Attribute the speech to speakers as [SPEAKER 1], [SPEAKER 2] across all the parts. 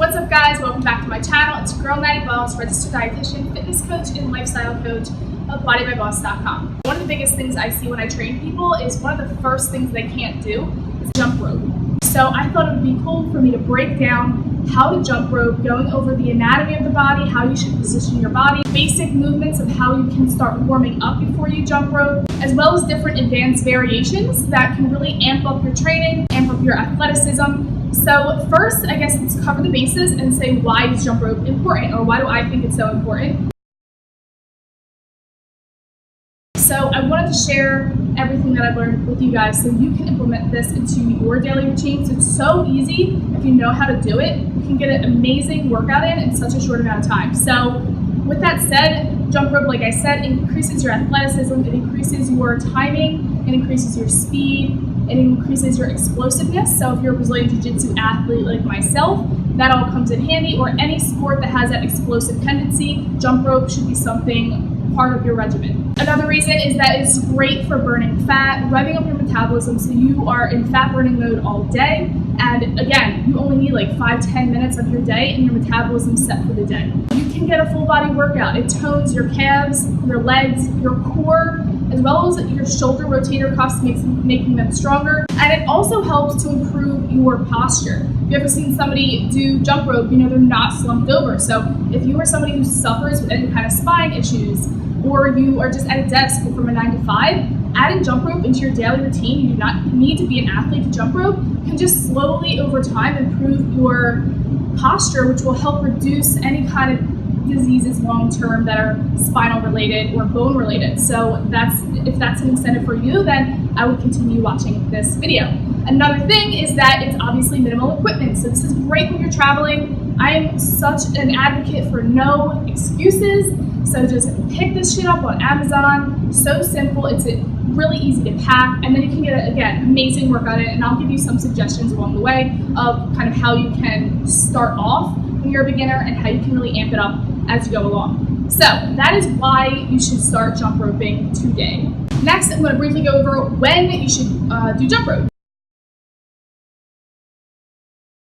[SPEAKER 1] What's up guys, welcome back to my channel. It's Girl Natty Boss, registered dietitian, fitness coach, and lifestyle coach of bodybyboss.com. One of the biggest things I see when I train people is one of the first things they can't do is jump rope. So I thought it would be cool for me to break down how to jump rope, going over the anatomy of the body, how you should position your body, basic movements of how you can start warming up before you jump rope, as well as different advanced variations that can really amp up your training, amp up your athleticism. So first, I guess let's cover the bases and say, why is jump rope important, or why do I think it's so important? So I wanted to share everything that I've learned with you guys so you can implement this into your daily routines. It's so easy. If you know how to do it, you can get an amazing workout in such a short amount of time. So with that said, jump rope, like I said, increases your athleticism, it increases your timing, it increases your speed, it increases your explosiveness. So if you're a Brazilian Jiu-Jitsu athlete like myself, that all comes in handy, or any sport that has that explosive tendency, jump rope should be something part of your regimen. Another reason is that it's great for burning fat, revving up your metabolism so you are in fat burning mode all day. And again, you only need like 5-10 minutes of your day and your metabolism's set for the day. You can get a full body workout. It tones your calves, your legs, your core, as well as your shoulder rotator cuffs, making them stronger. And it also helps to improve your posture. If you ever seen somebody do jump rope, you know they're not slumped over. So if you are somebody who suffers with any kind of spine issues, or you are just at a desk from a 9 to 5, adding jump rope into your daily routine, you do not need to be an athlete to jump rope, can just slowly over time improve your posture, which will help reduce any kind of diseases long-term that are spinal related or bone related. So if that's an incentive for you, then I would continue watching this video. Another thing is that it's obviously minimal equipment. So this is great when you're traveling. I am such an advocate for no excuses. So just pick this shit up on Amazon. So simple. It's really easy to pack, and then you can get, again, amazing workout in it. And I'll give you some suggestions along the way of kind of how you can start off when you're a beginner and how you can really amp it up as you go along. So that is why you should start jump roping today. Next, I'm going to briefly go over when you should do jump rope.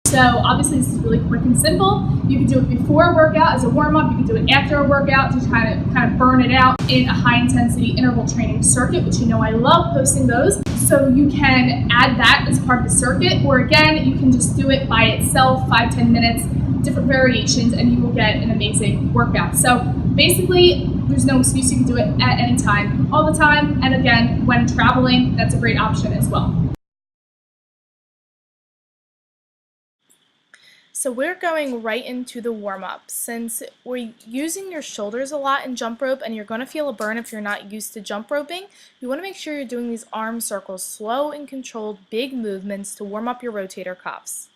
[SPEAKER 1] So obviously this is really quick and simple. You can do it before a workout as a warm-up. You can do it after a workout to kind of burn it out in a high-intensity interval training circuit, which you know I love posting those. So you can add that as part of the circuit, or again, you can just do it by itself, 5-10 minutes, different variations, and you will get an amazing workout. So basically, there's no excuse. You can do it at any time, all the time. And again, when traveling, that's a great option as well.
[SPEAKER 2] So we're going right into the warm-up. Since we're using your shoulders a lot in jump rope and you're going to feel a burn if you're not used to jump roping, you want to make sure you're doing these arm circles, slow and controlled big movements to warm up your rotator cuffs.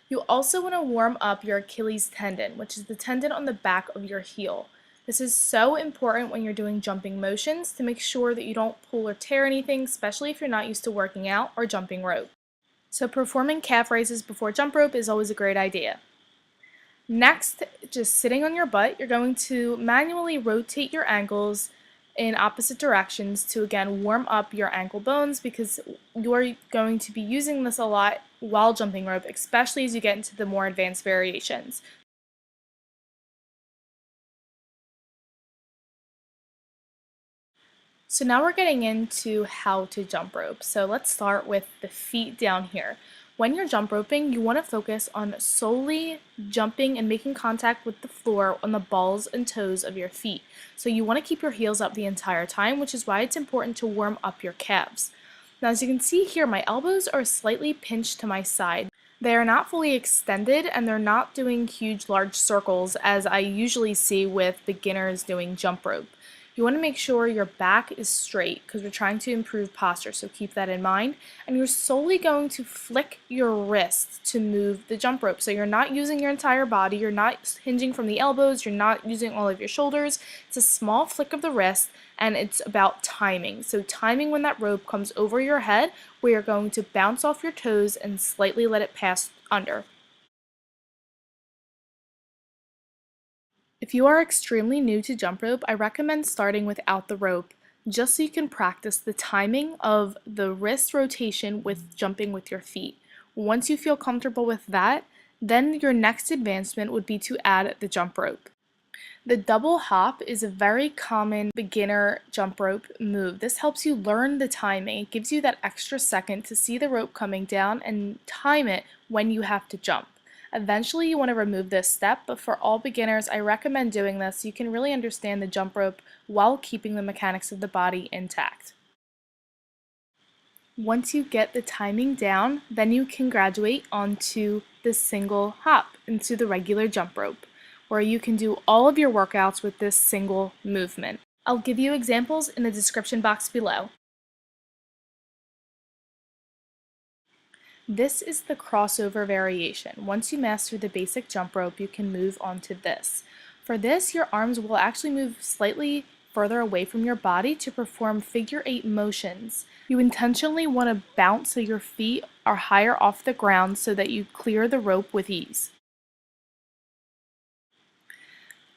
[SPEAKER 2] You also want to warm up your Achilles tendon, which is the tendon on the back of your heel. This is so important when you're doing jumping motions to make sure that you don't pull or tear anything, especially if you're not used to working out or jumping rope. So performing calf raises before jump rope is always a great idea. Next, just sitting on your butt, you're going to manually rotate your ankles in opposite directions to again warm up your ankle bones, because you're going to be using this a lot while jumping rope, especially as you get into the more advanced variations. So now we're getting into how to jump rope. So let's start with the feet down here. When you're jump roping, you want to focus on solely jumping and making contact with the floor on the balls and toes of your feet. So you want to keep your heels up the entire time, which is why it's important to warm up your calves. Now, as you can see here, my elbows are slightly pinched to my side. They are not fully extended, and they're not doing huge, large circles as I usually see with beginners doing jump rope. You want to make sure your back is straight because we're trying to improve posture, so keep that in mind. And you're solely going to flick your wrist to move the jump rope. So you're not using your entire body, you're not hinging from the elbows, you're not using all of your shoulders. It's a small flick of the wrist, and it's about timing. So timing when that rope comes over your head, where you're going to bounce off your toes and slightly let it pass under. If you are extremely new to jump rope, I recommend starting without the rope, just so you can practice the timing of the wrist rotation with jumping with your feet. Once you feel comfortable with that, Then your next advancement would be to add the jump rope. The double hop is a very common beginner jump rope move. This helps you learn the timing. It gives you that extra second to see the rope coming down and time it when you have to jump. Eventually you want to remove this step, but for all beginners, I recommend doing this so you can really understand the jump rope while keeping the mechanics of the body intact. Once you get the timing down, then you can graduate onto the single hop, into the regular jump rope, where you can do all of your workouts with this single movement. I'll give you examples in the description box below. This is the crossover variation. Once you master the basic jump rope, you can move on to this. For this, your arms will actually move slightly further away from your body to perform figure 8 motions. You intentionally want to bounce so your feet are higher off the ground so that you clear the rope with ease.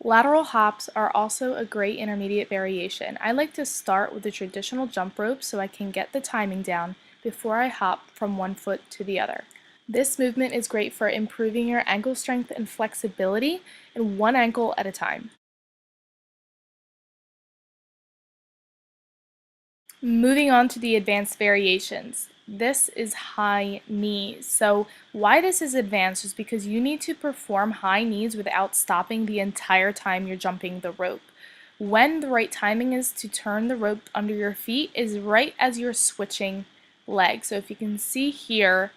[SPEAKER 2] Lateral hops are also a great intermediate variation. I like to start with the traditional jump rope so I can get the timing down before I hop from one foot to the other. This movement is great for improving your ankle strength and flexibility in one ankle at a time. Moving on to the advanced variations. This is high knees. So why this is advanced is because you need to perform high knees without stopping the entire time you're jumping the rope. When the right timing is to turn the rope under your feet is right as you're switching legs. So if you can see here,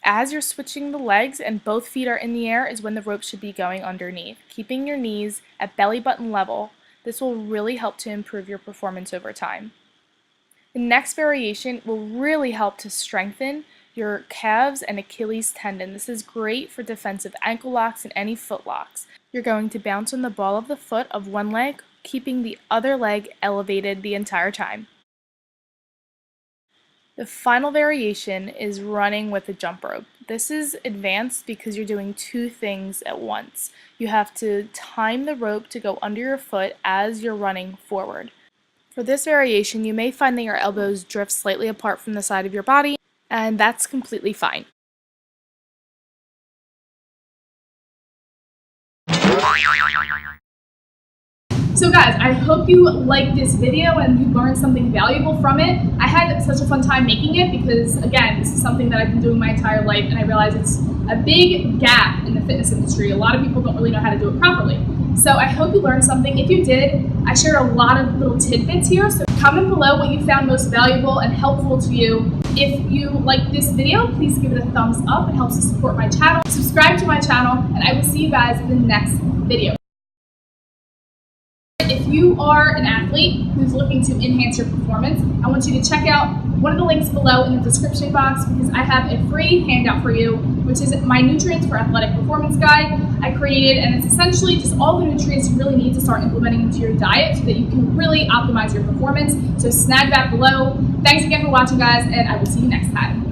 [SPEAKER 2] as you're switching the legs and both feet are in the air is when the rope should be going underneath. Keeping your knees at belly button level, this will really help to improve your performance over time. The next variation will really help to strengthen your calves and Achilles tendon. This is great for defensive ankle locks and any foot locks. You're going to bounce on the ball of the foot of one leg, keeping the other leg elevated the entire time. The final variation is running with a jump rope. This is advanced because you're doing two things at once. You have to time the rope to go under your foot as you're running forward. For this variation, you may find that your elbows drift slightly apart from the side of your body, and that's completely fine.
[SPEAKER 1] So guys, I hope you liked this video and you learned something valuable from it. I had such a fun time making it because, again, this is something that I've been doing my entire life, and I realize it's a big gap in the fitness industry. A lot of people don't really know how to do it properly. So I hope you learned something. If you did, I shared a lot of little tidbits here, so comment below what you found most valuable and helpful to you. If you liked this video, please give it a thumbs up. It helps to support my channel. Subscribe to my channel, and I will see you guys in the next video. If you are an athlete who's looking to enhance your performance, I want you to check out one of the links below in the description box because I have a free handout for you, which is my Nutrients for Athletic Performance Guide I created, and it's essentially just all the nutrients you really need to start implementing into your diet so that you can really optimize your performance. So snag that below. Thanks again for watching, guys, and I will see you next time.